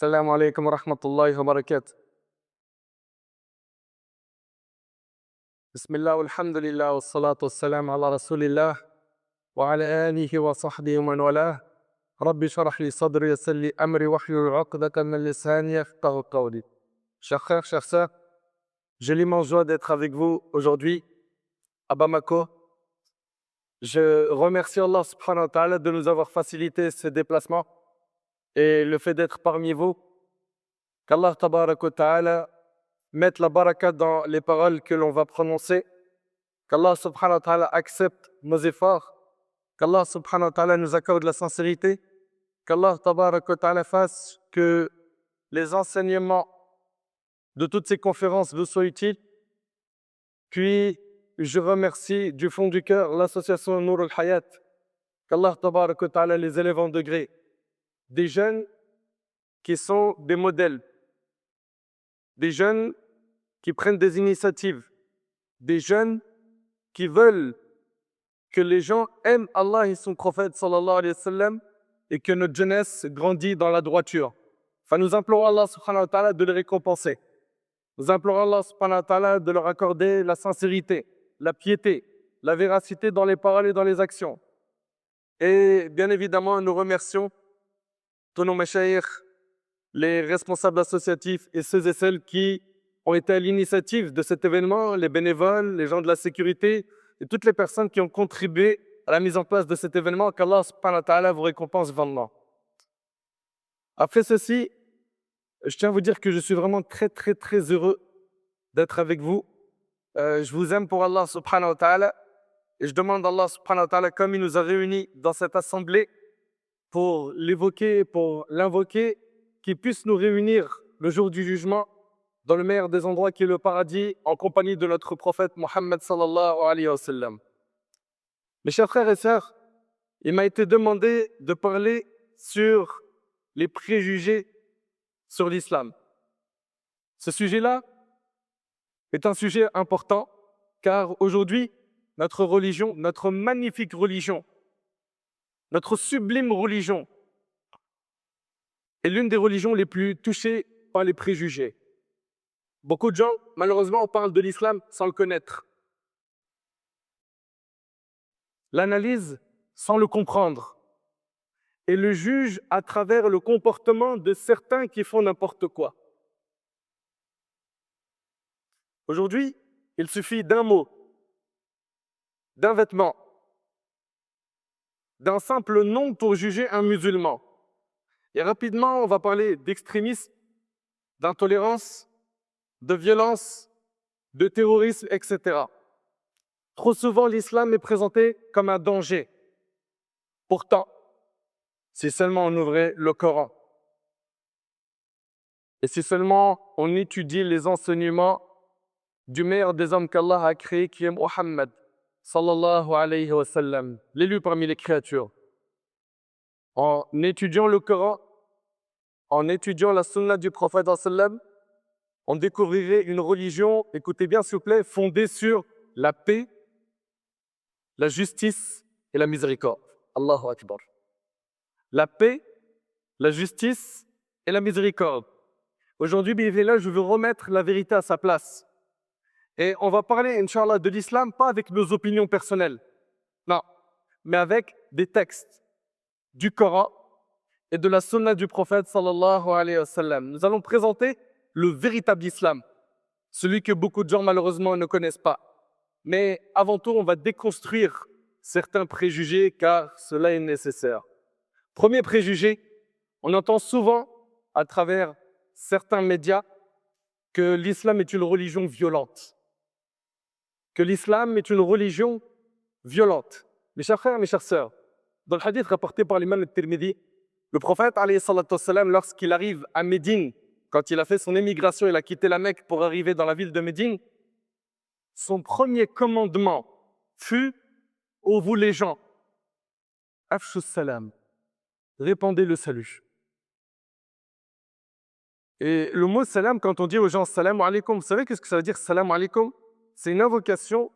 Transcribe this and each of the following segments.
السلام عليكم ورحمة الله وبركاته. بسم الله والحمد لله والصلاة والسلام على رسول الله وعلى آله وصحبه ومن والاه. ربي اشرح لي صدري ويسر لي أمري واحلل عقدة من لساني يفقهوا قولي. Chers frères, chères sœurs, j'ai l'immense joie d'être avec vous aujourd'hui à Bamako. Je remercie Allah subhanahu wa ta'ala de nous avoir facilité ce déplacement et le fait d'être parmi vous. Qu'Allah tabarak wa ta'ala mette la baraka dans les paroles que l'on va prononcer. Qu'Allah subhanahu wa ta'ala accepte nos efforts. Qu'Allah subhanahu wa ta'ala nous accorde la sincérité. Qu'Allah tabarak wa ta'ala fasse que les enseignements de toutes ces conférences vous soient utiles. Puis, je remercie du fond du cœur l'association Nour al-Hayat. Qu'Allah tabarak wa ta'ala les élève en degré. Des jeunes qui sont des modèles. Des jeunes qui prennent des initiatives. Des jeunes qui veulent que les gens aiment Allah et son prophète sallallahu alayhi wa sallam et que notre jeunesse grandit dans la droiture. Enfin, nous implorons Allah subhanahu wa ta'ala de les récompenser. Nous implorons Allah subhanahu wa ta'ala de leur accorder la sincérité, la piété, la véracité dans les paroles et dans les actions. Et bien évidemment, nous remercions tous nos mashayikh, les responsables associatifs et ceux et celles qui ont été à l'initiative de cet événement, les bénévoles, les gens de la sécurité et toutes les personnes qui ont contribué à la mise en place de cet événement. Qu'Allah subhanahu wa ta'ala vous récompense vivement. Après ceci, je tiens à vous dire que je suis vraiment très heureux d'être avec vous. Je vous aime pour Allah subhanahu wa ta'ala et je demande à Allah subhanahu wa ta'ala, comme il nous a réunis dans cette assemblée pour l'évoquer, pour l'invoquer, qu'il puisse nous réunir le jour du jugement dans le meilleur des endroits qui est le paradis, en compagnie de notre prophète Mohammed sallallahu alayhi wa sallam. Mes chers frères et sœurs, il m'a été demandé de parler sur les préjugés sur l'islam. Ce sujet-là est un sujet important, car aujourd'hui, notre religion, notre magnifique religion, notre sublime religion, est l'une des religions les plus touchées par les préjugés. Beaucoup de gens, malheureusement, parlent de l'islam sans le connaître. L'analyse sans le comprendre et le juge à travers le comportement de certains qui font n'importe quoi. Aujourd'hui, il suffit d'un mot, d'un vêtement, d'un simple nom pour juger un musulman. Et rapidement, on va parler d'extrémisme, d'intolérance, de violence, de terrorisme, etc. Trop souvent, l'islam est présenté comme un danger. Pourtant, si seulement on ouvrait le Coran, et si seulement on étudie les enseignements du meilleur des hommes qu'Allah a créé, qui est Muhammad, sallallahu alayhi wa sallam, l'élu parmi les créatures. En étudiant le Coran, en étudiant la sunna du prophète sallam, on découvrirait une religion, écoutez bien s'il vous plaît, fondée sur la paix, la justice et la miséricorde. Allahu Akbar. La paix, la justice et la miséricorde. Aujourd'hui, là, je veux remettre la vérité à sa place. Et on va parler, Inch'Allah, de l'islam, pas avec nos opinions personnelles, non, mais avec des textes du Coran et de la sunna du prophète sallallahu alayhi wa sallam. Nous allons présenter le véritable islam, celui que beaucoup de gens malheureusement ne connaissent pas. Mais avant tout, on va déconstruire certains préjugés car cela est nécessaire. Premier préjugé, on entend souvent à travers certains médias que l'islam est une religion violente. Que l'islam est une religion violente. Mes chers frères, mes chères sœurs, dans le hadith rapporté par l'imam al-Tirmidhi, le prophète, lorsqu'il arrive à Médine, quand il a fait son émigration, il a quitté la Mecque pour arriver dans la ville de Médine, son premier commandement fut « Ô vous les gens, afshu salam, répandez le salut ». Et le mot salam, quand on dit aux gens salam alaikum, vous savez qu'est-ce que ça veut dire salam alaikum? C'est une invocation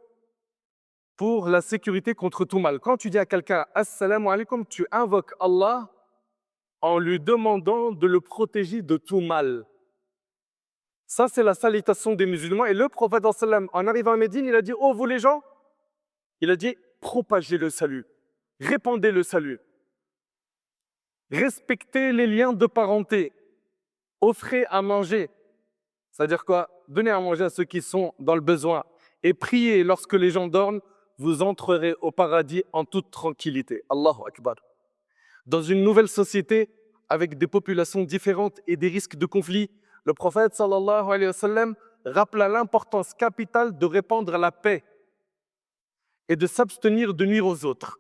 pour la sécurité contre tout mal. Quand tu dis à quelqu'un assalamu alaikum, tu invoques Allah en lui demandant de le protéger de tout mal. Ça, c'est la salutation des musulmans. Et le prophète, en arrivant à Médine, il a dit, oh, vous les gens, il a dit, propagez le salut, répandez le salut, respectez les liens de parenté, offrez à manger. C'est-à-dire quoi? Donnez à manger à ceux qui sont dans le besoin. Et priez lorsque les gens dorment, vous entrerez au paradis en toute tranquillité. Allahu Akbar. Dans une nouvelle société, avec des populations différentes et des risques de conflit, le prophète sallallahu alayhi wa sallam rappela l'importance capitale de répandre la paix et de s'abstenir de nuire aux autres.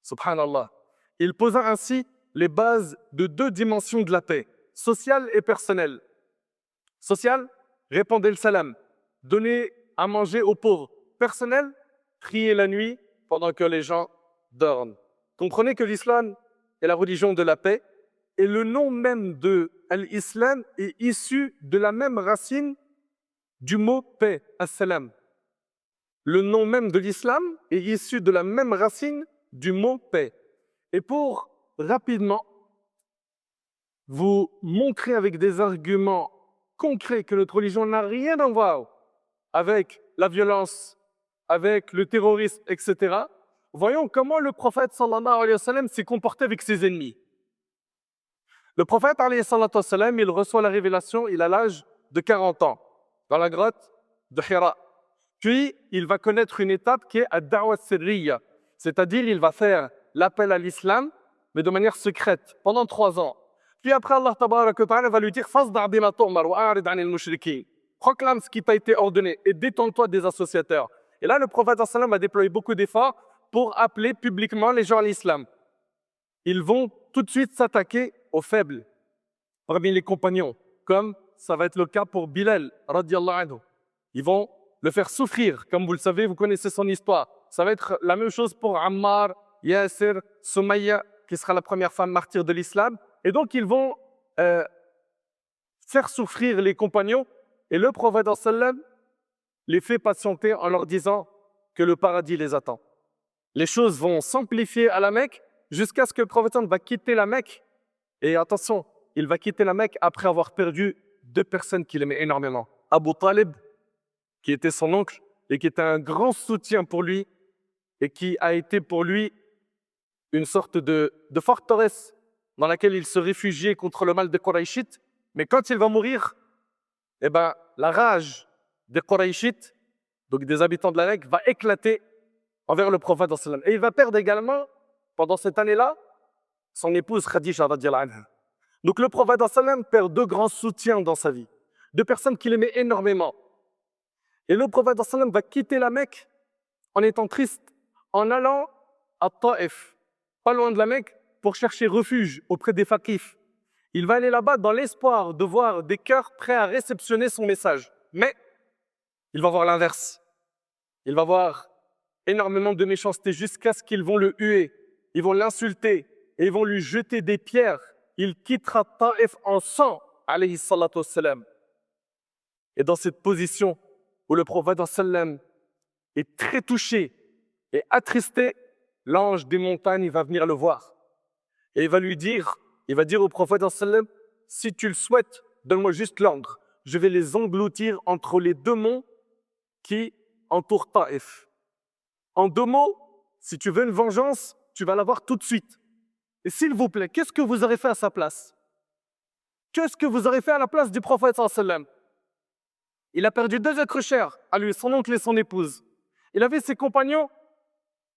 Subhanallah. Il posa ainsi les bases de 2 dimensions de la paix, sociale et personnelle. Sociale, répandez le salam, donnez à manger aux pauvres. Personnel, priez la nuit pendant que les gens dorment. Comprenez que l'islam est la religion de la paix et le nom même de l'islam est issu de la même racine du mot paix, as-salam. Le nom même de l'islam est issu de la même racine du mot paix. Et pour rapidement vous montrer avec des arguments concrets que notre religion n'a rien à voir avec la violence, avec le terrorisme, etc., voyons comment le prophète sallallahu alayhi wa sallam s'est comporté avec ses ennemis. Le prophète alayhi wa sallam, il reçoit la révélation, il a l'âge de 40 ans, dans la grotte de Hira. Puis, il va connaître une étape qui est ad-da'wa sirriya, c'est-à-dire il va faire l'appel à l'islam, mais de manière secrète, pendant 3 ans. Puis après, Allah tabaraka wa ta'ala va lui dire « Fasda' bima tu'mar wa a'rid 'anil mushrikeen » Proclame ce qui t'a été ordonné et détends-toi des associateurs. Et là, le prophète sallam a déployé beaucoup d'efforts pour appeler publiquement les gens à l'islam. Ils vont tout de suite s'attaquer aux faibles, parmi les compagnons, comme ça va être le cas pour Bilal, radiyallahu anhu. Ils vont le faire souffrir, comme vous le savez, vous connaissez son histoire. Ça va être la même chose pour Ammar, Yasir, Soumaïa, qui sera la première femme martyre de l'islam. Et donc, ils vont faire souffrir les compagnons. Et le prophète sallam les fait patienter en leur disant que le paradis les attend. Les choses vont s'amplifier à la Mecque jusqu'à ce que le prophète va quitter la Mecque. Et attention, il va quitter la Mecque après avoir perdu 2 personnes qu'il aimait énormément. Abu Talib, qui était son oncle et qui était un grand soutien pour lui et qui a été pour lui une sorte de forteresse dans laquelle il se réfugiait contre le mal des Qurayshites. Mais quand il va mourir, eh ben, la rage des Qurayshites, donc des habitants de la Mecque, va éclater envers le prophète. Et il va perdre également, pendant cette année-là, son épouse Khadija radiyallahu anha. Donc le prophète perd 2 grands soutiens dans sa vie, 2 personnes qu'il aimait énormément. Et le prophète va quitter la Mecque en étant triste, en allant à Taïf, pas loin de la Mecque, pour chercher refuge auprès des Faqif. Il va aller là-bas dans l'espoir de voir des cœurs prêts à réceptionner son message. Mais il va voir l'inverse. Il va voir énormément de méchanceté jusqu'à ce qu'ils vont le huer. Ils vont l'insulter et ils vont lui jeter des pierres. Il quittera Taïf en sang, alayhi salatu wassalam. Et dans cette position où le prophète sallam est très touché et attristé, l'ange des montagnes il va venir le voir. Et il va dire au prophète sallam, si tu le souhaites, donne-moi juste l'ordre. Je vais les engloutir entre les 2 monts qui entourent Taïf. En 2 mots, si tu veux une vengeance, tu vas l'avoir tout de suite. Et s'il vous plaît, qu'est-ce que vous aurez fait à sa place? Qu'est-ce que vous aurez fait à la place du prophète sallam? Il a perdu 2 êtres chers, à lui, son oncle et son épouse. Il avait ses compagnons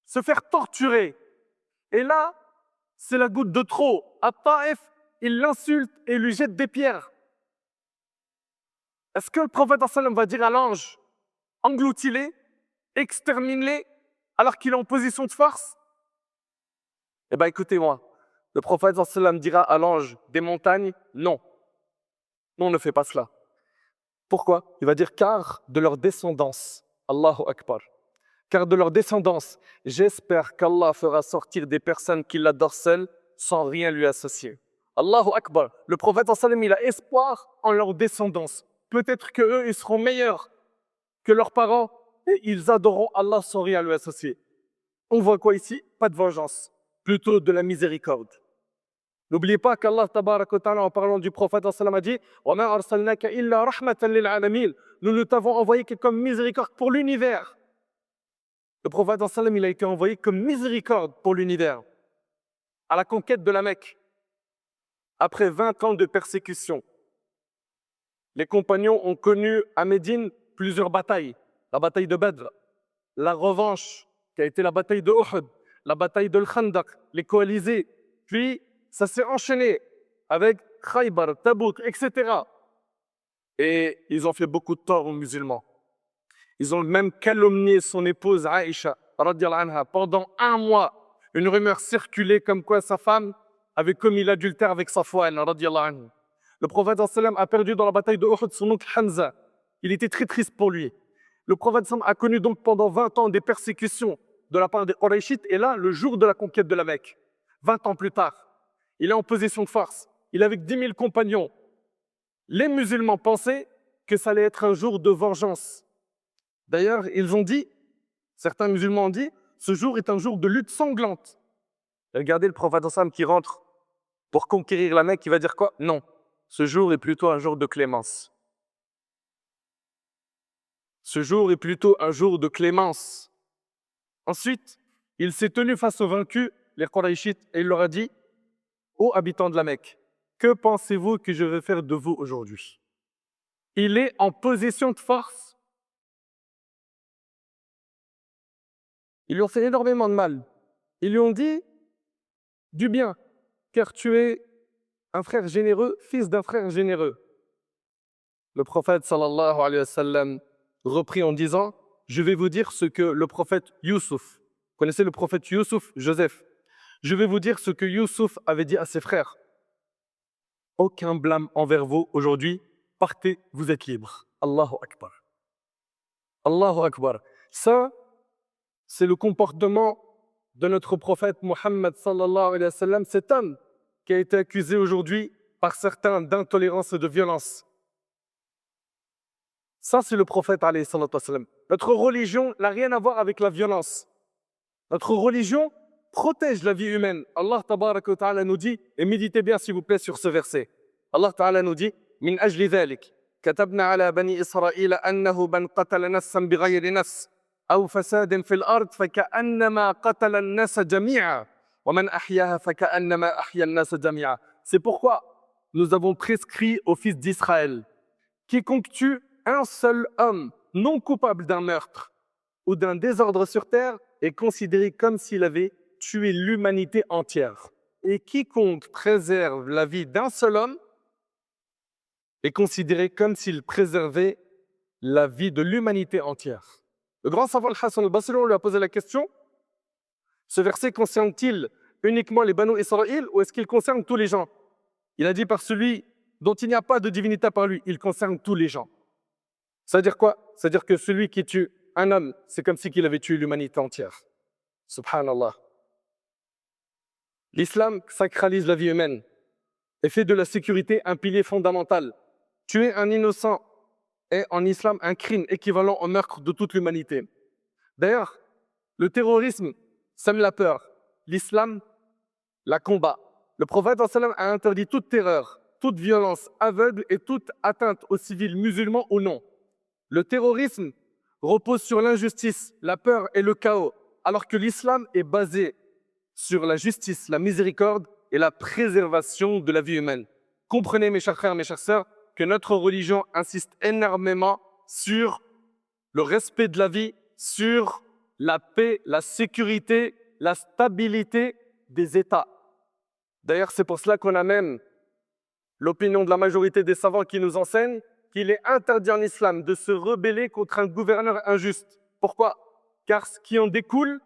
se faire torturer. Et là, c'est la goutte de trop. À Taïf, il l'insulte et lui jette des pierres. Est-ce que le prophète sallam va dire à l'ange, engloutis-les, extermine-les, alors qu'il est en position de force? Eh bien, écoutez-moi, le prophète sallam dira à l'ange des montagnes, non. Non, ne fais pas cela. Pourquoi? Il va dire, car de leur descendance, Allahu Akbar, car de leur descendance, j'espère qu'Allah fera sortir des personnes qui l'adorent seules sans rien lui associer. Allahu Akbar, le prophète sallam, il a espoir en leur descendance. Peut-être qu'eux, ils seront meilleurs que leurs parents et ils adoreront Allah sans rien lui associer. On voit quoi ici? Pas de vengeance, plutôt de la miséricorde. N'oubliez pas qu'Allah tabarak wa ta'ala, en parlant du prophète sallam, a dit وَمَا أَرْسَلْنَاكَ إِلَّا رَحْمَةً لِلْعَالَمِينَ. Nous ne t'avons envoyé que comme miséricorde pour l'univers. Le prophète sallam, il a été envoyé comme miséricorde pour l'univers. À la conquête de la Mecque, après 20 ans de persécution, les compagnons ont connu à Médine plusieurs batailles. La bataille de Badr, la revanche qui a été la bataille de Uhud, la bataille de Khandaq, les coalisés. Puis, ça s'est enchaîné avec Khaybar, Tabouk, etc. Et ils ont fait beaucoup de tort aux musulmans. Ils ont même calomnié son épouse Aïcha, radiallahu anha. Pendant 1 mois, une rumeur circulait comme quoi sa femme avait commis l'adultère avec Safwan, radiallahu anhu. Le prophète sallam a perdu dans la bataille de Uhud son oncle Hamza. Il était très triste pour lui. Le prophète sallam a connu donc pendant 20 ans des persécutions de la part des Qurayshites. Et là, le jour de la conquête de la Mecque, 20 ans plus tard, il est en position de force. Il est avec 10 000 compagnons. Les musulmans pensaient que ça allait être un jour de vengeance. D'ailleurs, ils ont dit, certains musulmans ont dit, ce jour est un jour de lutte sanglante. Et regardez le prophète sallam qui rentre pour conquérir la Mecque, il va dire quoi? Non, ce jour est plutôt un jour de clémence. Ce jour est plutôt un jour de clémence. Ensuite, il s'est tenu face aux vaincus, les Qurayshites, et il leur a dit, ô habitants de la Mecque, que pensez-vous que je vais faire de vous aujourd'hui? Il est en position de force. Ils lui ont fait énormément de mal. Ils lui ont dit du bien, car tu es un frère généreux, fils d'un frère généreux. Le prophète sallallahu alayhi wa sallam reprit en disant, je vais vous dire ce que le prophète Youssouf, vous connaissez le prophète Youssouf, Joseph, je vais vous dire ce que Youssouf avait dit à ses frères. Aucun blâme envers vous aujourd'hui, partez, vous êtes libres. Allahu Akbar. Allahu Akbar. Ça, c'est le comportement de notre prophète Mohammed sallallahu alayhi wa sallam, cet homme qui a été accusé aujourd'hui par certains d'intolérance et de violence. Ça, c'est le prophète alayhi salatu wa sallam. Notre religion n'a rien à voir avec la violence. Notre religion protège la vie humaine. Allah tabaraka wa ta'ala nous dit, et méditez bien s'il vous plaît sur ce verset. Allah ta'ala nous dit, min ajli dhalik, katabna ala bani Israël annahu ban qatala nassan bighayri nass, أو فساد في الأرض فكأنما قتل الناس جميعا ومن أحياها فكأنما أحيا الناس جميعا. C'est pourquoi nous avons prescrit aux fils d'Israël, quiconque tue un seul homme non coupable d'un meurtre ou d'un désordre sur terre est considéré comme s'il avait tué l'humanité entière. Et quiconque préserve la vie d'un seul homme est considéré comme s'il préservait la vie de l'humanité entière. Le grand savant Hassan al-Basri, on lui a posé la question, ce verset concerne-t-il uniquement les Banu Israël ou est-ce qu'il concerne tous les gens? Il a dit par celui dont il n'y a pas de divinité par lui, il concerne tous les gens. Ça veut dire quoi? Ça veut dire que celui qui tue un homme, c'est comme si il avait tué l'humanité entière. Subhanallah. L'islam sacralise la vie humaine et fait de la sécurité un pilier fondamental. Tuer un innocent est en islam un crime équivalent au meurtre de toute l'humanité. D'ailleurs, le terrorisme sème la peur. L'islam la combat. Le prophète a interdit toute terreur, toute violence aveugle et toute atteinte aux civils musulmans ou non. Le terrorisme repose sur l'injustice, la peur et le chaos, alors que l'islam est basé sur la justice, la miséricorde et la préservation de la vie humaine. Comprenez, mes chers frères, mes chères sœurs, que notre religion insiste énormément sur le respect de la vie, sur la paix, la sécurité, la stabilité des États. D'ailleurs, c'est pour cela qu'on a même l'opinion de la majorité des savants qui nous enseignent qu'il est interdit en islam de se rebeller contre un gouverneur injuste. Pourquoi? Car ce qui en découle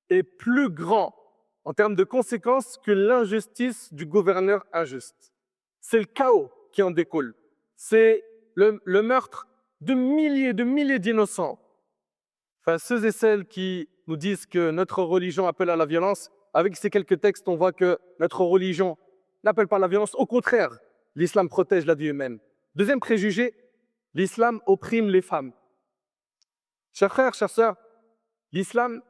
est plus grand en termes de conséquences que l'injustice du gouverneur injuste. C'est le chaos qui en découle. C'est le meurtre de milliers d'innocents. Enfin, ceux et celles qui nous disent que notre religion appelle à la violence, avec ces quelques textes, on voit que notre religion n'appelle pas à la violence. Au contraire, l'islam protège la vie humaine. Deuxième préjugé, l'islam opprime les femmes. Chers frères, chères sœurs, l'islam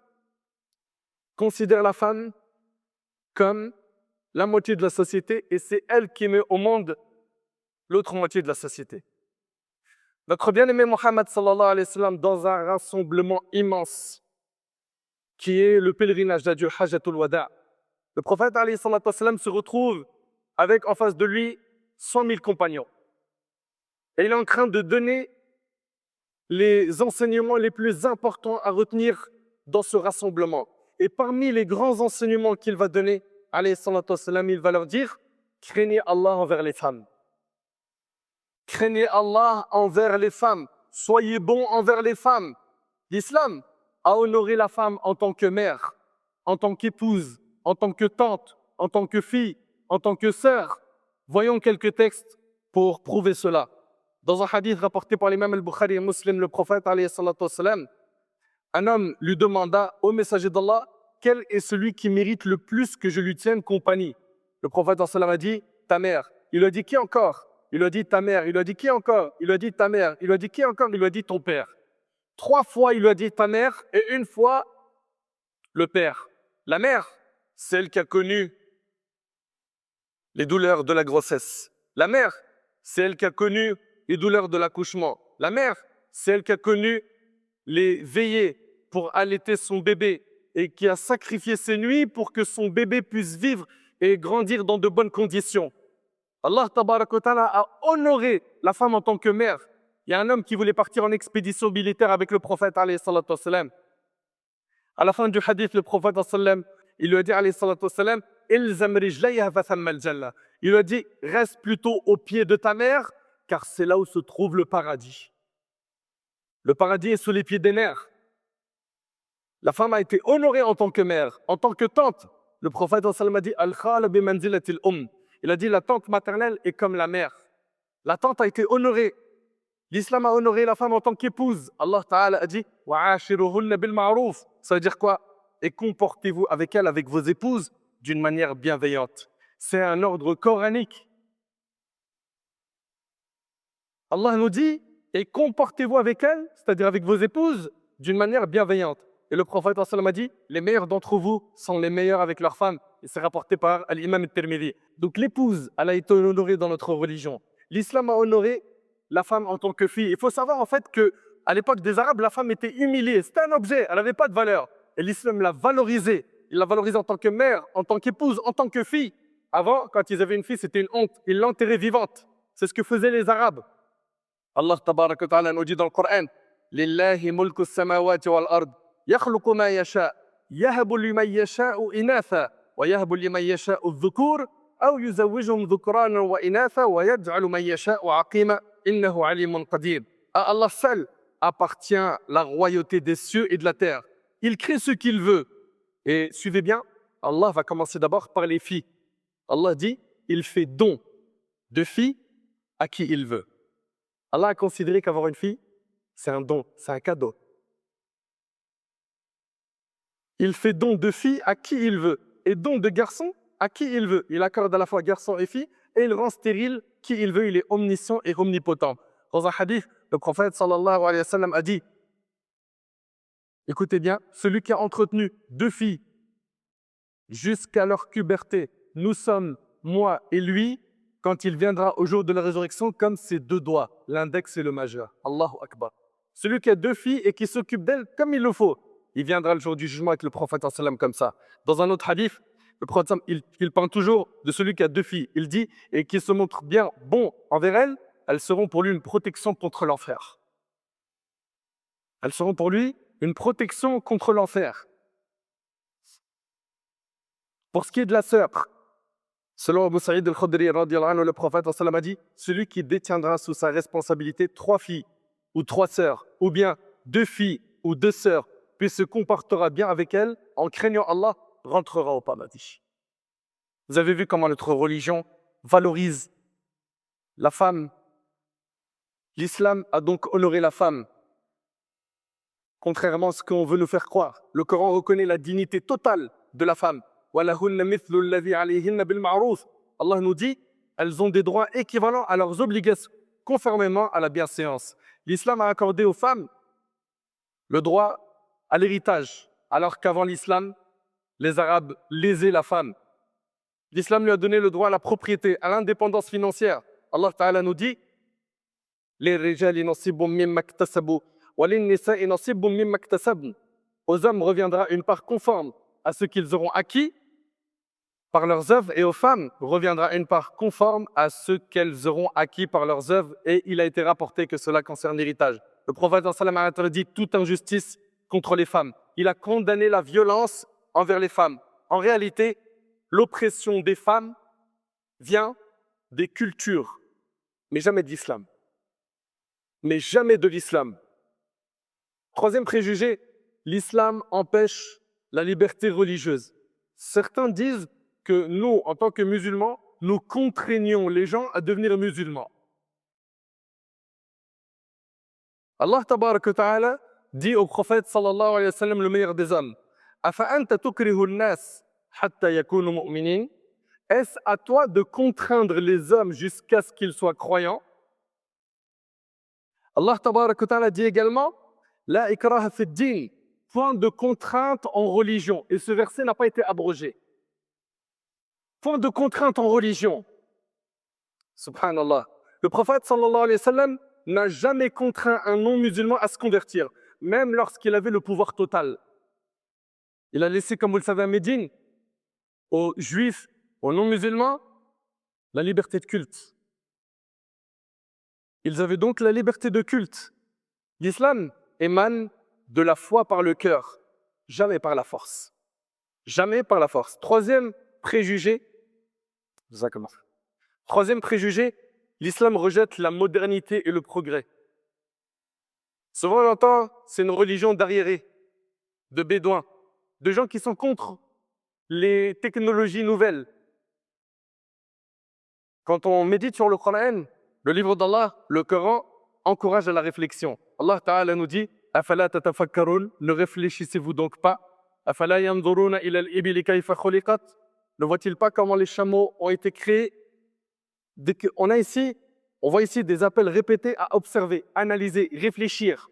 considère la femme comme la moitié de la société et c'est elle qui met au monde l'autre moitié de la société. Notre bien-aimé Mohammed sallallahu alayhi wa sallam, dans un rassemblement immense, qui est le pèlerinage d'adieu, Hajjatul Wada', le prophète alayhi salatu wa sallam se retrouve avec en face de lui 100 000 compagnons. Et il est en train de donner les enseignements les plus importants à retenir dans ce rassemblement. Et parmi les grands enseignements qu'il va donner, alayhi salatu wa sallam, il va leur dire « Craignez Allah envers les femmes. Craignez Allah envers les femmes. Soyez bons envers les femmes. » L'islam a honoré la femme en tant que mère, en tant qu'épouse, en tant que tante, en tant que fille, en tant que sœur. Voyons quelques textes pour prouver cela. Dans un hadith rapporté par l'imam al-Bukhari et Muslim, le prophète, alayhi salatu wa sallam, un homme lui demanda au messager d'Allah, quel est celui qui mérite le plus que je lui tienne compagnie? Le prophète sallam a dit, ta mère. Il lui a dit, qui encore? Il lui a dit, ta mère. Il lui a dit, qui encore? Il lui a dit, ta mère. Il lui a dit, qui encore? Il lui a dit, ton père. 3 fois, il lui a dit, ta mère, et 1 fois, le père. La mère, celle qui a connu les douleurs de la grossesse. La mère, celle qui a connu les douleurs de l'accouchement. La mère, celle qui a connu les veillées pour allaiter son bébé et qui a sacrifié ses nuits pour que son bébé puisse vivre et grandir dans de bonnes conditions. Allah tabarak wa ta'ala a honoré la femme en tant que mère. Il y a un homme qui voulait partir en expédition militaire avec le prophète alayhi salatu wa sallam. À la fin du hadith, le prophète sallam, il lui a dit alayhi salatu wa sallam, ilzam rijlayha fa thamma al-jannah. Il lui a dit, reste plutôt au pied de ta mère, car c'est là où se trouve le paradis. Le paradis est sous les pieds des mères. La femme a été honorée en tant que mère, en tant que tante. Le prophète sallam a dit, al-khala bi manzilatil Il a dit, la tante maternelle est comme la mère. La tante a été honorée. L'islam a honoré la femme en tant qu'épouse. Allah Ta'ala a dit, wa'ashiruhunna bil ma'ruf. Ça veut dire quoi? Et comportez-vous avec elles, avec vos épouses, d'une manière bienveillante. C'est un ordre coranique. Allah nous dit, et comportez-vous avec elles, c'est-à-dire avec vos épouses, d'une manière bienveillante. Et le prophète a dit, les meilleurs d'entre vous sont les meilleurs avec leurs femmes. Et c'est rapporté par l'imam al-Tirmidhi. Donc l'épouse, elle a été honorée dans notre religion. L'islam a honoré la femme en tant que fille. Il faut savoir en fait qu'à l'époque des Arabes, la femme était humiliée. C'était un objet, elle n'avait pas de valeur. Et l'islam l'a valorisée. Il l'a valorisée en tant que mère, en tant qu'épouse, en tant que fille. Avant, quand ils avaient une fille, c'était une honte. Ils l'enterraient vivante. C'est ce que faisaient les Arabes. Allah tabarak wa ta'ala nous dit dans le Coran, Lillahi mulku samawati wal ard, yakhluqu ma yasha, yahabu liman yasha'u inatha, wa yahabu liman yasha'u dhukur, aw yuzawwijuhum dhukranan wa inatha, wa yaj'alu man yasha'u aqima, innahu alimun qadir. À Allah seul appartient la royauté des cieux et de la terre. Il crée ce qu'il veut. Et suivez bien, Allah va commencer d'abord par les filles. Allah dit, il fait don de filles à qui il veut. Allah a considéré qu'avoir une fille, c'est un don, c'est un cadeau. Il fait don de filles à qui il veut et don de garçons à qui il veut. Il accorde à la fois garçons et filles et il rend stérile qui il veut. Il est omniscient et omnipotent. Dans un hadith, le prophète sallallahu alayhi wa sallam a dit, écoutez bien, celui qui a entretenu 2 filles jusqu'à leur puberté, nous sommes, moi et lui, quand il viendra au jour de la résurrection, comme ses 2 doigts, l'index et le majeur. Allahu Akbar. Celui qui a 2 filles et qui s'occupe d'elles comme il le faut, il viendra le jour du jugement avec le prophète sallam comme ça. Dans un autre hadith, le prophète il parle toujours de celui qui a 2 filles. Il dit, et qui se montre bien bon envers elles, elles seront pour lui une protection contre l'enfer. Elles seront pour lui une protection contre l'enfer. Pour ce qui est de la sœur, selon Abu Sa'id al-Khudri, le prophète a dit, celui qui détiendra sous sa responsabilité 3 filles ou 3 sœurs, ou bien 2 filles ou 2 sœurs, puis se comportera bien avec elles, en craignant Allah, rentrera au paradis. Vous avez vu comment notre religion valorise la femme. L'islam a donc honoré la femme. Contrairement à ce qu'on veut nous faire croire, le Coran reconnaît la dignité totale de la femme. Allah nous dit, elles ont des droits équivalents à leurs obligations, conformément à la bienséance. L'islam a accordé aux femmes le droit à l'héritage, alors qu'avant l'islam, les Arabes lésaient la femme. L'islam lui a donné le droit à la propriété, à l'indépendance financière. Allah Ta'ala nous dit لِلرِّجَالِ نَصِيبٌ مِّمَّا اكْتَسَبُوا وَلِلنِّسَاءِ نَصِيبٌ مِّمَّا اكْتَسَبْنَ. Aux hommes reviendra une part conforme à ce qu'ils auront acquis par leurs œuvres, et aux femmes reviendra une part conforme à ce qu'elles auront acquis par leurs œuvres, et il a été rapporté que cela concerne l'héritage. Le prophète sallallahu alayhi wa sallam a dit toute injustice contre les femmes. Il a condamné la violence envers les femmes. En réalité, l'oppression des femmes vient des cultures, mais jamais de l'islam. Mais jamais de l'islam. Troisième préjugé, l'islam empêche la liberté religieuse. Certains disent que nous, en tant que musulmans, nous contraignons les gens à devenir musulmans. Allah tabarak wa ta'ala dit au prophète sallallahu alayhi wa sallam, le meilleur des hommes, Afa'anta tukrihu an-nas hatta yakunu mu'minin. Est-ce à toi de contraindre les hommes jusqu'à ce qu'ils soient croyants? Allah tabarak wa ta'ala dit également, La ikraha fi ad-din, point de contrainte en religion. Et ce verset n'a pas été abrogé. Point de contrainte en religion. Subhanallah. Le prophète sallallahu alayhi wa sallam n'a jamais contraint un non-musulman à se convertir, même lorsqu'il avait le pouvoir total. Il a laissé, comme vous le savez, à Médine, aux juifs, aux non-musulmans, la liberté de culte. Ils avaient donc la liberté de culte. L'islam émane de la foi par le cœur, jamais par la force. Jamais par la force. Troisième préjugé, l'islam rejette la modernité et le progrès. Souvent on entend, c'est une religion d'arriérés, de bédouins, de gens qui sont contre les technologies nouvelles. Quand on médite sur le Coran, le livre d'Allah, le Coran encourage à la réflexion. Allah Ta'ala nous dit « Afala tatafakkarun » ne réfléchissez-vous donc pas ? « Afala yanzuruna ila al-ibili kayfa khuliqat » ne voit-il pas comment les chameaux ont été créés? On voit ici des appels répétés à observer, analyser, réfléchir.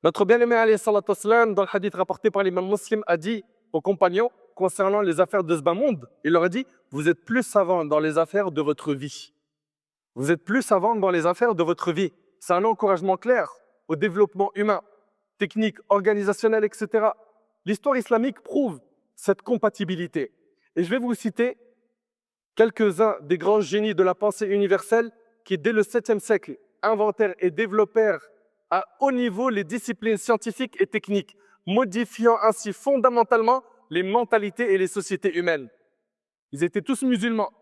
Notre bien-aimé alayhi salatu wassalam, dans le hadith rapporté par l'imam Muslim, a dit aux compagnons concernant les affaires de ce bas monde, il leur a dit « Vous êtes plus savants dans les affaires de votre vie. » Vous êtes plus savants dans les affaires de votre vie. C'est un encouragement clair au développement humain, technique, organisationnel, etc. L'histoire islamique prouve cette compatibilité. Et je vais vous citer quelques-uns des grands génies de la pensée universelle qui, dès le 7e siècle, inventèrent et développèrent à haut niveau les disciplines scientifiques et techniques, modifiant ainsi fondamentalement les mentalités et les sociétés humaines. Ils étaient tous musulmans.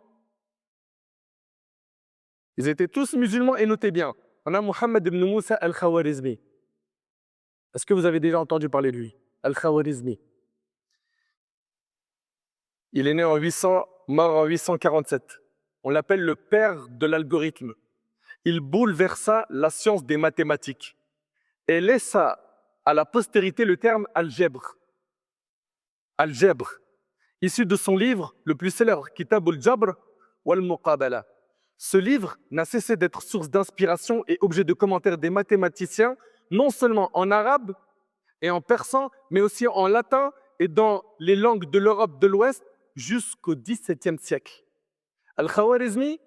Et notez bien, on a Mohammed ibn Moussa al-Khawarizmi. Est-ce que vous avez déjà entendu parler de lui? Al-Khawarizmi. Il est né en 800, mort en 847. On l'appelle le père de l'algorithme. Il bouleversa la science des mathématiques et laissa à la postérité le terme algèbre. Algèbre, issu de son livre le plus célèbre, Kitab al-Jabr wal-Muqabala. Ce livre n'a cessé d'être source d'inspiration et objet de commentaires des mathématiciens, non seulement en arabe et en persan, mais aussi en latin et dans les langues de l'Europe de l'Ouest jusqu'au XVIIe siècle. Al-Khawarizmi,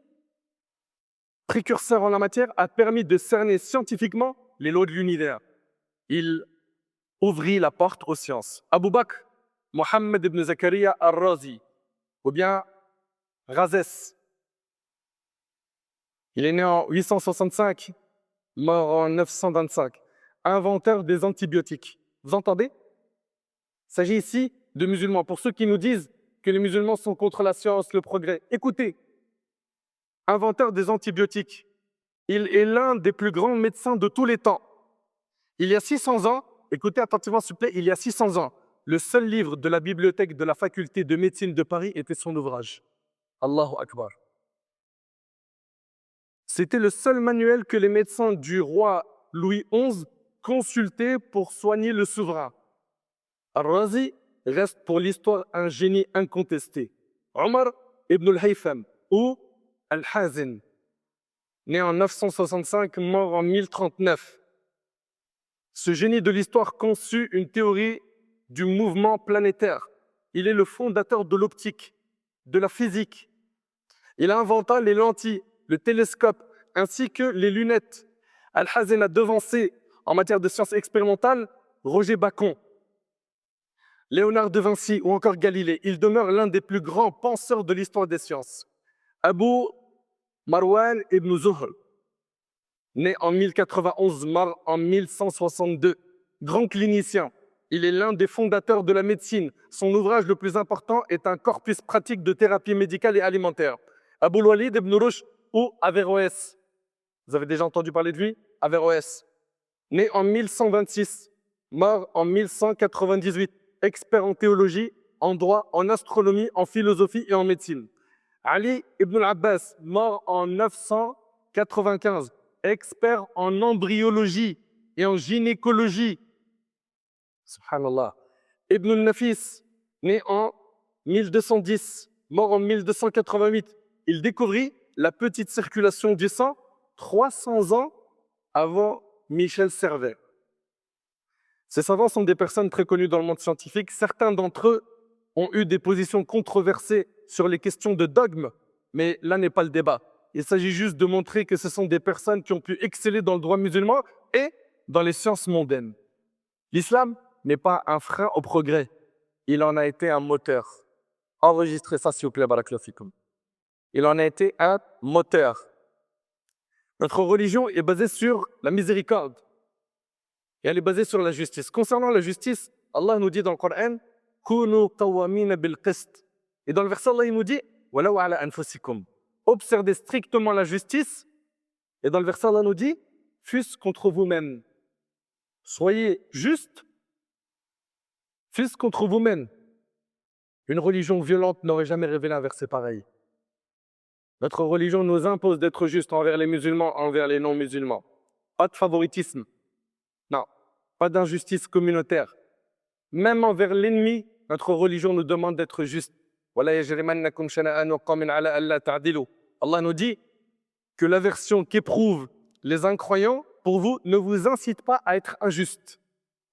précurseur en la matière, a permis de cerner scientifiquement les lois de l'univers. Il ouvrit la porte aux sciences. Abu Bakr, Mohammed ibn Zakaria al-Razi, ou bien Razès. Il est né en 865, mort en 925, inventeur des antibiotiques. Vous entendez? Il s'agit ici de musulmans. Pour ceux qui nous disent que les musulmans sont contre la science, le progrès, écoutez, inventeur des antibiotiques, il est l'un des plus grands médecins de tous les temps. Il y a 600 ans, écoutez attentivement s'il vous plaît, il y a 600 ans, le seul livre de la bibliothèque de la faculté de médecine de Paris était son ouvrage. Allahu Akbar. C'était le seul manuel que les médecins du roi Louis XI consultaient pour soigner le souverain. Al-Razi reste pour l'histoire un génie incontesté. Omar ibn al-Haytham ou Al-Hazin, né en 965, mort en 1039. Ce génie de l'histoire conçut une théorie du mouvement planétaire. Il est le fondateur de l'optique. de la physique. Il inventa les lentilles, le télescope, ainsi que les lunettes. Alhazen a devancé, en matière de sciences expérimentales, Roger Bacon, Léonard de Vinci ou encore Galilée. Il demeure l'un des plus grands penseurs de l'histoire des sciences. Abu Marwan ibn Zuhr, né en 1091, mort en 1162, grand clinicien. Il est l'un des fondateurs de la médecine. Son ouvrage le plus important est un corpus pratique de thérapie médicale et alimentaire. Abul Walid ibn Rushd ou Averroès. Vous avez déjà entendu parler de lui? Averroès. Né en 1126, mort en 1198. Expert en théologie, en droit, en astronomie, en philosophie et en médecine. Ali ibn al-Abbas, mort en 995. Expert en embryologie et en gynécologie. Subhanallah. Ibn al-Nafis, né en 1210, mort en 1288. Il découvrit la petite circulation du sang 300 ans avant Michel Servet. Ces savants sont des personnes très connues dans le monde scientifique. Certains d'entre eux ont eu des positions controversées sur les questions de dogme, mais là n'est pas le débat. Il s'agit juste de montrer que ce sont des personnes qui ont pu exceller dans le droit musulman et dans les sciences mondaines. L'islam n'est pas un frein au progrès, il en a été un moteur. Enregistrez ça s'il vous plaît, barakallahu fikoum. Il en a été un moteur. Notre religion est basée sur la miséricorde et elle est basée sur la justice. Concernant la justice, Allah nous dit dans le Coran « Kunu qawwamina bil qist » et dans le verset Allah il nous dit « Walaw ala anfusikum » Observez strictement la justice et dans le verset Allah nous dit « Fût-ce contre vous-même » Soyez juste, fût-ce contre vous-même. Une religion violente n'aurait jamais révélé un verset pareil. Notre religion nous impose d'être juste envers les musulmans, envers les non-musulmans. Pas de favoritisme. Non, pas d'injustice communautaire. Même envers l'ennemi, notre religion nous demande d'être juste. Allah nous dit que l'aversion qu'éprouvent les incroyants, pour vous, ne vous incite pas à être injuste.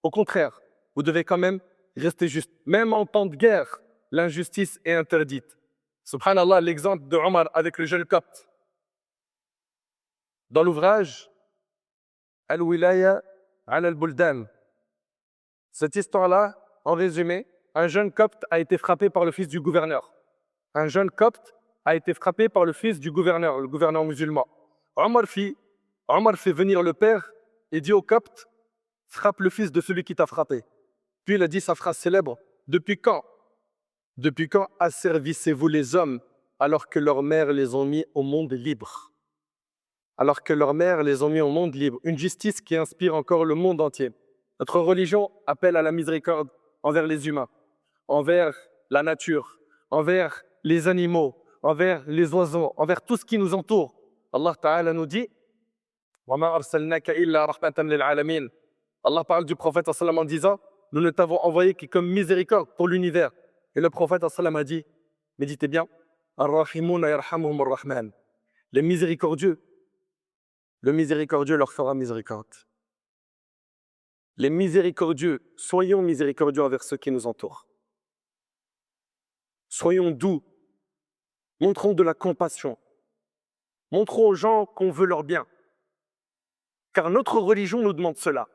Au contraire, vous devez quand même rester juste. Même en temps de guerre, l'injustice est interdite. Subhanallah, l'exemple de Omar avec le jeune copte. Dans l'ouvrage Al-Wilaya al-Buldan, cette histoire-là, en résumé, un jeune copte a été frappé par le fils du gouverneur. Un jeune copte a été frappé par le fils du gouverneur, le gouverneur musulman. Omar fait venir le père et dit au copte, frappe le fils de celui qui t'a frappé. Puis il a dit sa phrase célèbre, depuis quand asservissez-vous les hommes alors que leurs mères les ont mis au monde libre? Alors que leurs mères les ont mis au monde libre. Une justice qui inspire encore le monde entier. Notre religion appelle à la miséricorde envers les humains, envers la nature, envers les animaux, envers les oiseaux, envers tout ce qui nous entoure. Allah Ta'ala nous dit وَمَا أَرْسَلْنَاكَ إِلَّا رَحْمَةً لِلْعَالَمِينَ. Allah parle du prophète en disant nous ne t'avons envoyé que comme miséricorde pour l'univers. Et le prophète a dit, méditez bien, Ar-Rahimouna yarhamuhum ar-Rahman. Les miséricordieux, le miséricordieux leur fera miséricorde. Les miséricordieux, soyons miséricordieux envers ceux qui nous entourent. Soyons doux, montrons de la compassion, montrons aux gens qu'on veut leur bien. Car notre religion nous demande cela.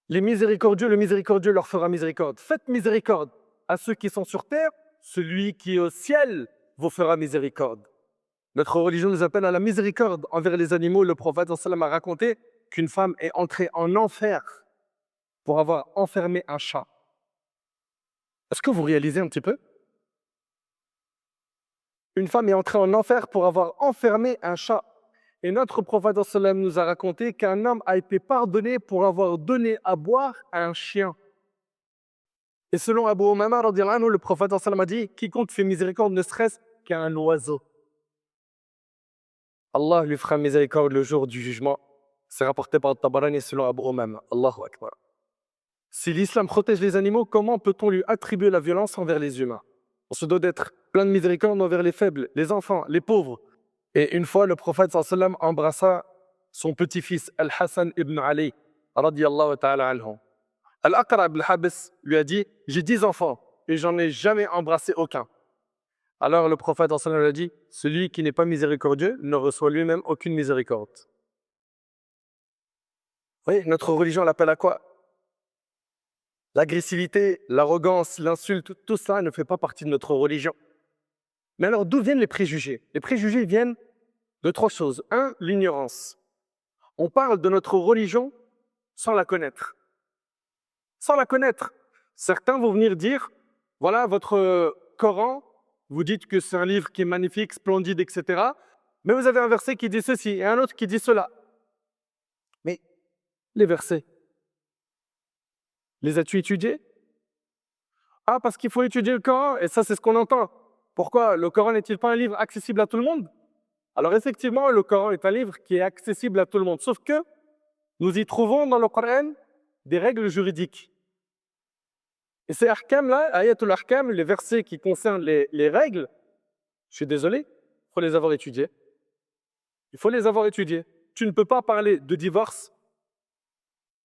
Les miséricordieux, le miséricordieux leur fera miséricorde. Faites miséricorde à ceux qui sont sur terre, celui qui est au ciel vous fera miséricorde. Notre religion nous appelle à la miséricorde envers les animaux. Le prophète a raconté qu'une femme est entrée en enfer pour avoir enfermé un chat. Est-ce que vous réalisez un petit peu? Une femme est entrée en enfer pour avoir enfermé un chat. Et notre prophète nous a raconté qu'un homme a été pardonné pour avoir donné à boire à un chien. Et selon Abu Umama, le prophète a dit « Quiconque fait miséricorde ne serait-ce qu'un oiseau. » Allah lui fera miséricorde le jour du jugement. C'est rapporté par Tabarani selon Abu Umama. Allahu Akbar. Si l'islam protège les animaux, comment peut-on lui attribuer la violence envers les humains? On se doit d'être plein de miséricorde envers les faibles, les enfants, les pauvres. Et une fois, le prophète sallam embrassa son petit-fils Al-Hassan ibn Ali, radiyallahu ta'ala anhu. Al-Aqra ibn Habs lui a dit « J'ai 10 enfants et j'en ai jamais embrassé aucun. » Alors le prophète sallallahu alayhi wa sallam a dit, celui qui n'est pas miséricordieux ne reçoit lui-même aucune miséricorde. Oui, notre religion l'appelle à quoi? L'agressivité, l'arrogance, l'insulte, tout ça ne fait pas partie de notre religion. Mais alors d'où viennent les préjugés? Les préjugés viennent de trois choses. Un, l'ignorance. On parle de notre religion sans la connaître. Sans la connaître. Certains vont venir dire, voilà, votre Coran, vous dites que c'est un livre qui est magnifique, splendide, etc. Mais vous avez un verset qui dit ceci et un autre qui dit cela. Mais les versets, les as-tu étudiés? Ah, parce qu'il faut étudier le Coran, et ça c'est ce qu'on entend. Pourquoi? Le Coran n'est-il pas un livre accessible à tout le monde? Alors effectivement, le Coran est un livre qui est accessible à tout le monde, sauf que nous y trouvons dans le Coran des règles juridiques. Et ces ahkam-là, ayatul ahkam, les versets qui concernent les règles, je suis désolé, il faut les avoir étudiés. Il faut les avoir étudiés. Tu ne peux pas parler de divorce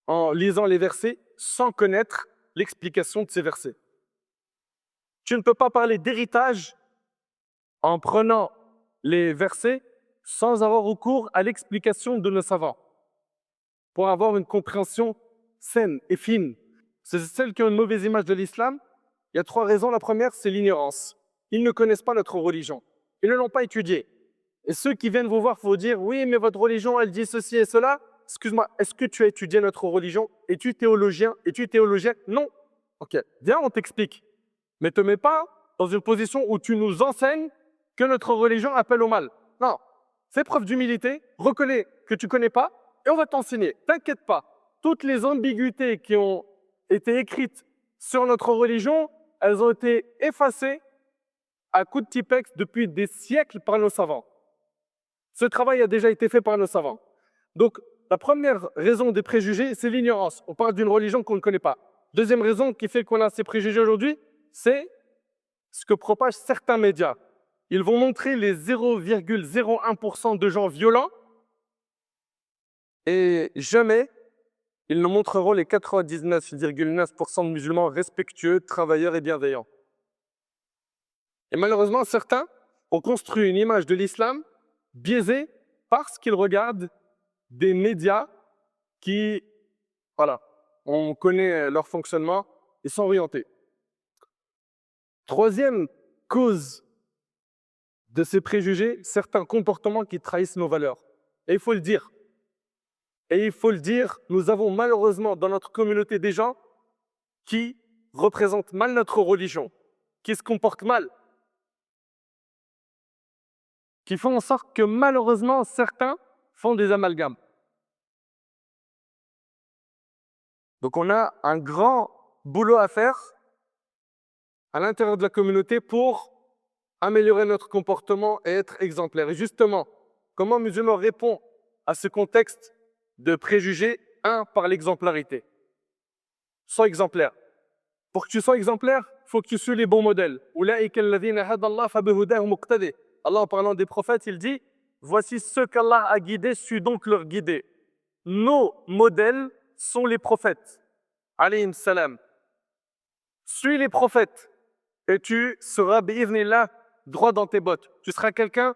en lisant les versets sans connaître l'explication de ces versets. Tu ne peux pas parler d'héritage en prenant les versets sans avoir recours à l'explication de nos savants, pour avoir une compréhension saine et fine. C'est celles qui ont une mauvaise image de l'islam. Il y a trois raisons. La première, c'est l'ignorance. Ils ne connaissent pas notre religion. Ils ne l'ont pas étudiée. Et ceux qui viennent vous voir, il faut dire, oui, mais votre religion, elle dit ceci et cela. Excuse-moi, est-ce que tu as étudié notre religion? Es-tu théologien? Es-tu théologienne? Non. Ok, viens, on t'explique. Mais ne te mets pas dans une position où tu nous enseignes que notre religion appelle au mal. Non, fais preuve d'humilité, reconnais que tu ne connais pas et on va t'enseigner. T'inquiète pas, toutes les ambiguïtés qui ont été écrites sur notre religion, elles ont été effacées à coups de Tipex depuis des siècles par nos savants. Ce travail a déjà été fait par nos savants. Donc, la première raison des préjugés, c'est l'ignorance. On parle d'une religion qu'on ne connaît pas. Deuxième raison qui fait qu'on a ces préjugés aujourd'hui, c'est ce que propagent certains médias. Ils vont montrer les 0,01% de gens violents et jamais ils ne montreront les 99,9% de musulmans respectueux, travailleurs et bienveillants. Et malheureusement, certains ont construit une image de l'islam biaisée parce qu'ils regardent des médias qui, voilà, on connaît leur fonctionnement, ils sont orientés. Troisième cause de ces préjugés, certains comportements qui trahissent nos valeurs. Et il faut le dire. Et il faut le dire, nous avons malheureusement dans notre communauté des gens qui représentent mal notre religion, qui se comportent mal, qui font en sorte que malheureusement certains font des amalgames. Donc on a un grand boulot à faire à l'intérieur de la communauté pour améliorer notre comportement et être exemplaire. Et justement, comment musulman répond à ce contexte de préjugés? Un, par l'exemplarité. Sois exemplaire. Pour que tu sois exemplaire, il faut que tu suives les bons modèles. Allah, en parlant des prophètes, il dit, voici ceux qu'Allah a guidés, suis donc leur guider. Nos modèles sont les prophètes. Alayhim salam. Suis les prophètes et tu seras, bi'idhnillah, droit dans tes bottes. Tu seras quelqu'un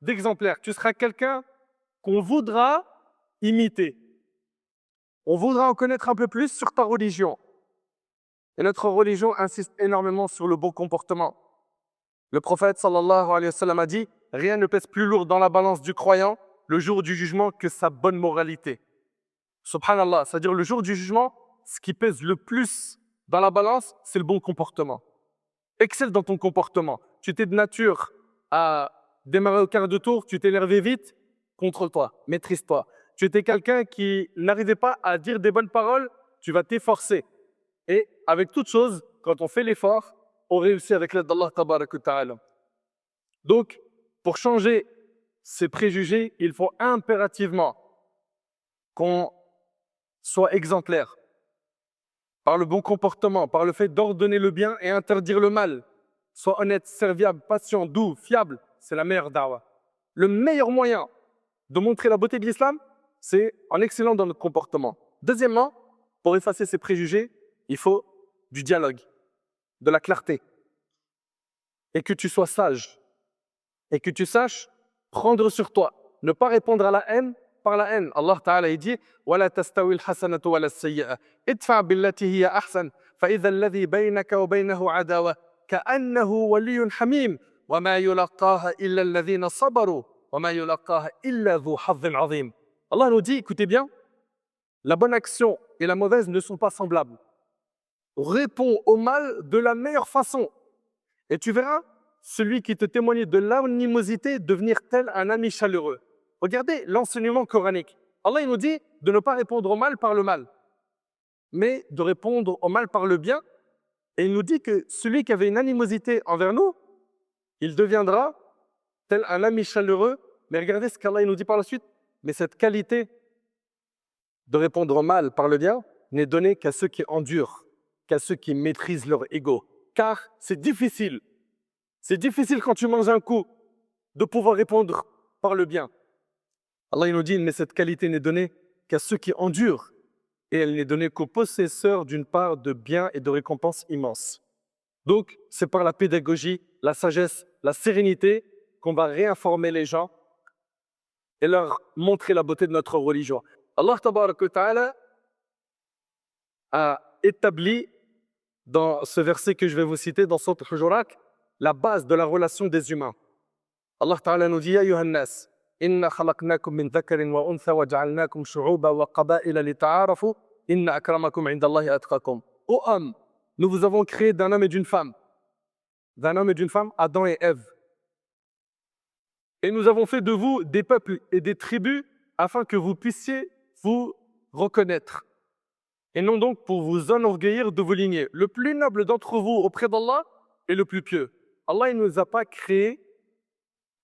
d'exemplaire. Tu seras quelqu'un qu'on voudra imiter. On voudra en connaître un peu plus sur ta religion. Et notre religion insiste énormément sur le bon comportement. Le prophète sallallahu alayhi wa sallam a dit, rien ne pèse plus lourd dans la balance du croyant le jour du jugement que sa bonne moralité. Subhanallah, c'est-à-dire le jour du jugement, ce qui pèse le plus dans la balance, c'est le bon comportement. Excelle dans ton comportement. Tu étais de nature à démarrer au quart de tour, tu t'es énervé vite, contrôle-toi, maîtrise-toi. Tu étais quelqu'un qui n'arrivait pas à dire des bonnes paroles, tu vas t'efforcer. Et avec toute chose, quand on fait l'effort, on réussit avec l'aide d'Allah tabarak wa ta'ala. Donc, pour changer ces préjugés, il faut impérativement qu'on soit exemplaire par le bon comportement, par le fait d'ordonner le bien et interdire le mal. Sois honnête, serviable, patient, doux, fiable, c'est la meilleure da'wah. Le meilleur moyen de montrer la beauté de l'islam, c'est en excellant dans notre comportement. Deuxièmement, pour effacer ces préjugés, il faut du dialogue, de la clarté. et que tu sois sage et que tu saches prendre sur toi. Ne pas répondre à la haine par la haine. Allah Ta'ala il dit وَلَا تَسْتَوِي الْحَسَنَةُ وَلَا السَّيِّئَةُ ادْفَعْ بِالَّتِي هِيَ أَحْسَنُ فَإِذَا الَّذِي بَيْنَكَ وَبَيْنَهُ عَدَاوَةٌ كَأَنَّهُ وَلِيٌّ حَمِيمٌ وَمَا يُلَقَّاهَا إِلَّا الَّذِينَ صَبَرُوا وَمَا يُلَقَّاهَا إِلَّا ذُو حَظٍّ عَظِيمٍ. Allah nous dit, écoutez bien, la bonne action et la mauvaise ne sont pas semblables. Réponds au mal de la meilleure façon. Et tu verras celui qui te témoigne de l'animosité devenir tel un ami chaleureux. Regardez l'enseignement coranique. Allah il nous dit de ne pas répondre au mal par le mal, mais de répondre au mal par le bien. Et il nous dit que celui qui avait une animosité envers nous, il deviendra tel un ami chaleureux. Mais regardez ce qu'Allah il nous dit par la suite. Mais cette qualité de répondre au mal par le bien n'est donnée qu'à ceux qui endurent, qu'à ceux qui maîtrisent leur ego. Car c'est difficile. C'est difficile quand tu manges un coup de pouvoir répondre par le bien. Allah il nous dit, mais cette qualité n'est donnée qu'à ceux qui endurent et elle n'est donnée qu'aux possesseurs d'une part de bien et de récompenses immenses. Donc, c'est par la pédagogie, la sagesse, la sérénité qu'on va réinformer les gens et leur montrer la beauté de notre religion. Allah Tabarak wa Ta'ala a établi dans ce verset que je vais vous citer, dans Sourate Al-Hujurat, la base de la relation des humains. Allah Ta'ala nous dit, Ya ayyuhan nas, inna khalaqnakum min dhakarin wa untha wa ja'alnakum shu'uba wa qaba'ila lita'arafu, inna akramakum indallahi atqakum. Ô homme, nous vous avons créé d'un homme et d'une femme. D'un homme et d'une femme, Adam et Ève. Et nous avons fait de vous des peuples et des tribus afin que vous puissiez vous reconnaître. Et non donc pour vous enorgueillir de vos lignées. Le plus noble d'entre vous auprès d'Allah est le plus pieux. Allah ne nous a pas créés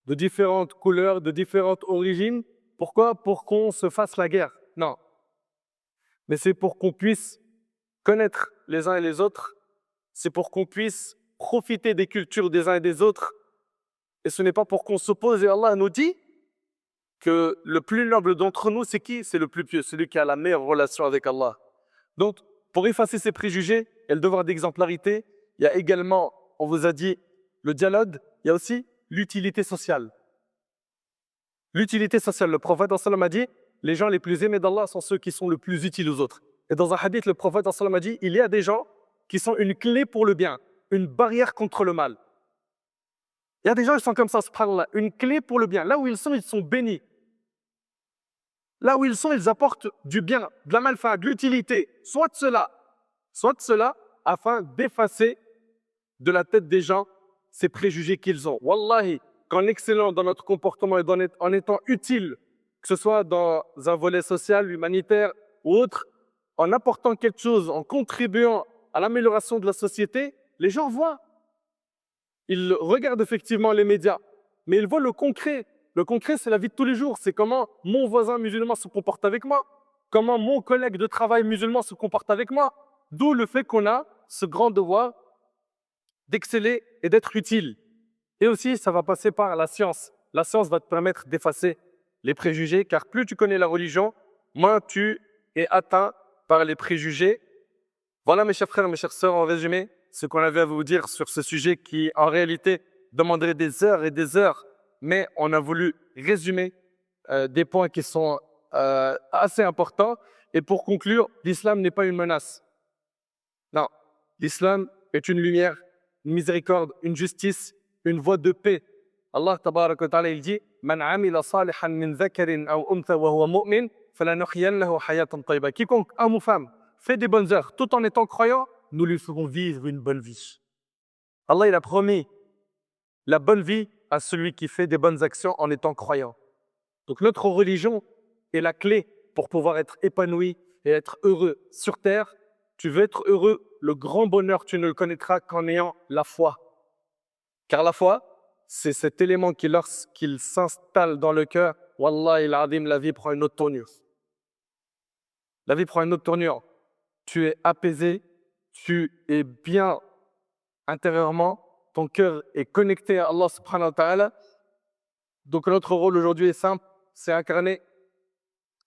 de différentes couleurs, de différentes origines. Pourquoi? Pour qu'on se fasse la guerre. Non. Mais c'est pour qu'on puisse connaître les uns et les autres. C'est pour qu'on puisse profiter des cultures des uns et des autres. Et ce n'est pas pour qu'on s'oppose. Et Allah nous dit que le plus noble d'entre nous, c'est qui? C'est le plus pieux, celui qui a la meilleure relation avec Allah. Donc, pour effacer ces préjugés et le devoir d'exemplarité, il y a également, on vous a dit, le dialogue, il y a aussi l'utilité sociale. L'utilité sociale, le prophète a dit, les gens les plus aimés d'Allah sont ceux qui sont le plus utiles aux autres. Et dans un hadith, le prophète a dit, il y a des gens qui sont une clé pour le bien, une barrière contre le mal. Il y a des gens qui sont comme ça, subhanallah, une clé pour le bien. Là où ils sont bénis. Là où ils sont, ils apportent du bien, de la malfa, de l'utilité, soit de cela, afin d'effacer de la tête des gens ces préjugés qu'ils ont. Wallahi, qu'en excellant dans notre comportement et en étant utile, que ce soit dans un volet social, humanitaire ou autre, en apportant quelque chose, en contribuant à l'amélioration de la société, les gens voient. Ils regardent effectivement les médias, mais ils voient le concret. Le concret, c'est la vie de tous les jours. C'est comment mon voisin musulman se comporte avec moi, comment mon collègue de travail musulman se comporte avec moi. D'où le fait qu'on a ce grand devoir d'exceller et d'être utile. Et aussi, ça va passer par la science. La science va te permettre d'effacer les préjugés, car plus tu connais la religion, moins tu es atteint par les préjugés. Voilà, mes chers frères, mes chères sœurs, en résumé, ce qu'on avait à vous dire sur ce sujet qui, en réalité, demanderait des heures et des heures, mais on a voulu résumer des points qui sont assez importants. Et pour conclure, l'islam n'est pas une menace. Non, l'islam est une lumière, une miséricorde, une justice, une voie de paix. Allah tabarak wa ta'ala il dit Man amila salihan min dhakarin aw untha wa huwa mu'min falanuhyiyannahu hayatan tayyiba. Quiconque, homme ou femme, fait des bonnes œuvres tout en étant croyant, nous lui ferons vivre une bonne vie. Allah il a promis la bonne vie à celui qui fait des bonnes actions en étant croyant. Donc notre religion est la clé pour pouvoir être épanoui et être heureux sur terre. Tu veux être heureux, le grand bonheur, tu ne le connaîtras qu'en ayant la foi. Car la foi, c'est cet élément qui, lorsqu'il s'installe dans le cœur, Wallahi al-Azim, la vie prend une autre tournure. La vie prend une autre tournure. Tu es apaisé, tu es bien intérieurement, ton cœur est connecté à Allah subhanahu wa ta'ala. Donc notre rôle aujourd'hui est simple, c'est incarner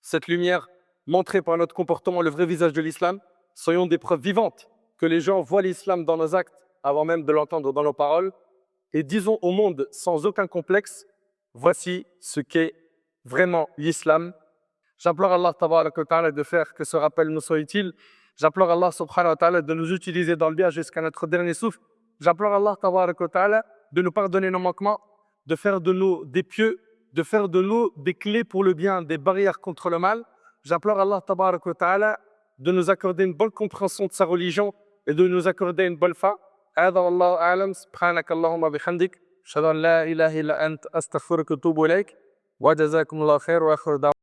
cette lumière, montrer par notre comportement le vrai visage de l'islam. Soyons des preuves vivantes que les gens voient l'islam dans nos actes avant même de l'entendre dans nos paroles. et disons au monde sans aucun complexe, voici ce qu'est vraiment l'islam. J'implore Allah tabarak wa ta'ala de faire que ce rappel nous soit utile. J'implore Allah subhanahu wa ta'ala de nous utiliser dans le bien jusqu'à notre dernier souffle. J'implore Allah tabarak wa ta'ala de nous pardonner nos manquements, de faire de nous des pieux, de faire de nous des clés pour le bien, des barrières contre le mal. J'implore Allah tabarak wa ta'ala de nous accorder une bonne compréhension de sa religion et de nous accorder une bonne fin. هذا والله أعلم سبحانك اللهم وبحمدك أشهد أن لا إله إلا أنت أستغفرك وأتوب إليك وجزاكم الله خير وآخر دعوانا